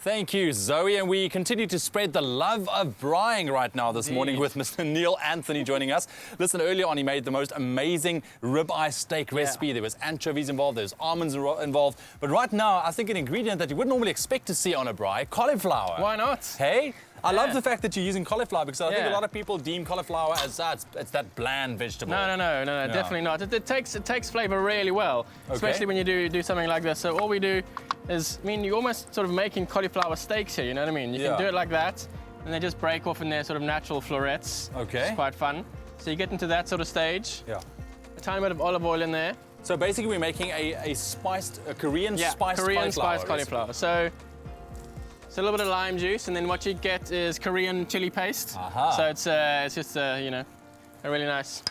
Thank you, Zoe. And we continue to spread the love of braaiing right now this morning with Mr. Neil Anthony joining us. Listen, earlier on he made the most amazing ribeye steak recipe. Yeah. There was anchovies involved, there's almonds involved. But right now, I think an ingredient that you wouldn't normally expect to see on a braai, cauliflower. Why not? Hey? I love the fact that you're using cauliflower because I think a lot of people deem cauliflower as it's that bland vegetable. No, definitely not. It takes flavor really well, especially when you do something like this. So all we do is, you're almost sort of making cauliflower steaks here, you know what I mean? You can do it like that, and they just break off in their sort of natural florets. Okay. It's quite fun. So you get into that sort of stage. Yeah. A tiny bit of olive oil in there. So basically we're making a Korean spiced cauliflower. So it's a little bit of lime juice, and then what you get is Korean chili paste. So it's just a really nice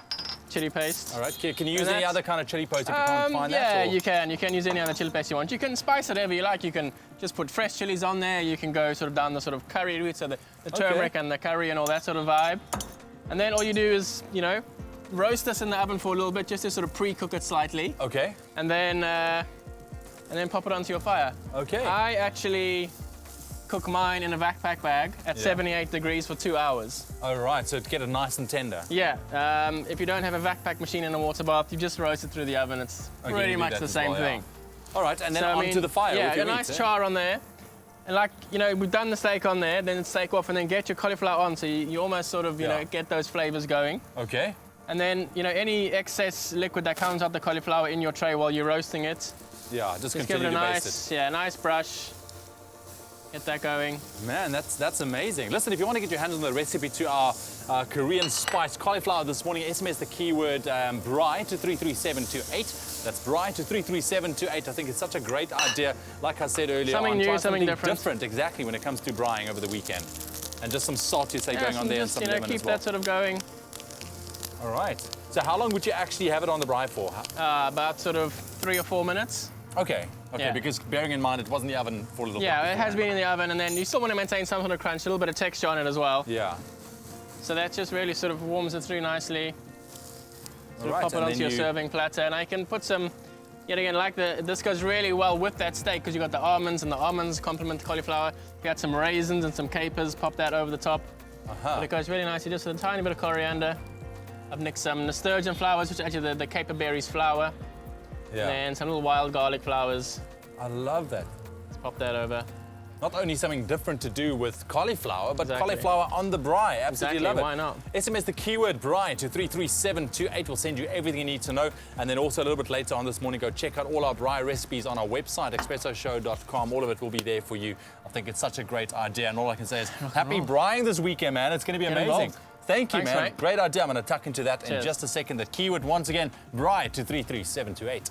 chili paste. All right. Can you use any other kind of chili paste if you can't find that? Yeah, you can. You can use any other chili paste you want. You can spice it however you like. You can just put fresh chilies on there. You can go sort of down the sort of curry route, so the turmeric and the curry and all that sort of vibe. And then all you do is, roast this in the oven for a little bit, just to sort of pre-cook it slightly. Okay. And then pop it onto your fire. Okay. I actually cook mine in a backpack bag at 78 degrees for 2 hours. Oh, right, so to get it nice and tender. Yeah, if you don't have a backpack machine in a water bath, you just roast it through the oven. It's pretty much the same thing. All right, and then onto the fire. Yeah, a nice char on there. And we've done the steak on there, then it's steak off, and then get your cauliflower on, so you almost sort of, get those flavors going. Okay. And then, any excess liquid that comes out the cauliflower in your tray while you're roasting it. Yeah, just continue give it a to nice, baste it. Yeah, nice brush. Get that going. Man, that's amazing. Listen, if you want to get your hands on the recipe to our Korean spiced cauliflower this morning, SMS the keyword Braai to 33728. That's Braai to 33728. I think it's such a great idea. Like I said earlier, something new, something different. Exactly, when it comes to braaiing over the weekend. And just some salt, you say, going on there, and some lemon keep as well. that sort of going. All right. So how long would you actually have it on the braai for? About sort of 3 or 4 minutes. Okay, because bearing in mind it was in the oven for a little bit. Yeah, it has been in the oven, and then you still want to maintain some sort of crunch, a little bit of texture on it as well. Yeah. So that just really sort of warms it through nicely. So pop it onto your serving platter, and I can put some, yet again, this goes really well with that steak because you got the almonds, and the almonds complement the cauliflower. You got some raisins and some capers, pop that over the top. But it goes really nicely, just with a tiny bit of coriander. I've mixed some nasturtium flowers, which are actually the caper berries flower. Yeah. And then some little wild garlic flowers. I love that. Let's pop that over. Not only something different to do with cauliflower, but cauliflower on the braai. Absolutely love it. Why not? SMS the keyword braai to 33728. We'll send you everything you need to know. And then also a little bit later on this morning, go check out all our braai recipes on our website, expressoshow.com. All of it will be there for you. I think it's such a great idea. And all I can say is happy braaiing this weekend, man. It's going to be amazing. Thank you, man. Mate. Great idea. I'm going to tuck into that in just a second. The keyword, once again, Braai to 33728.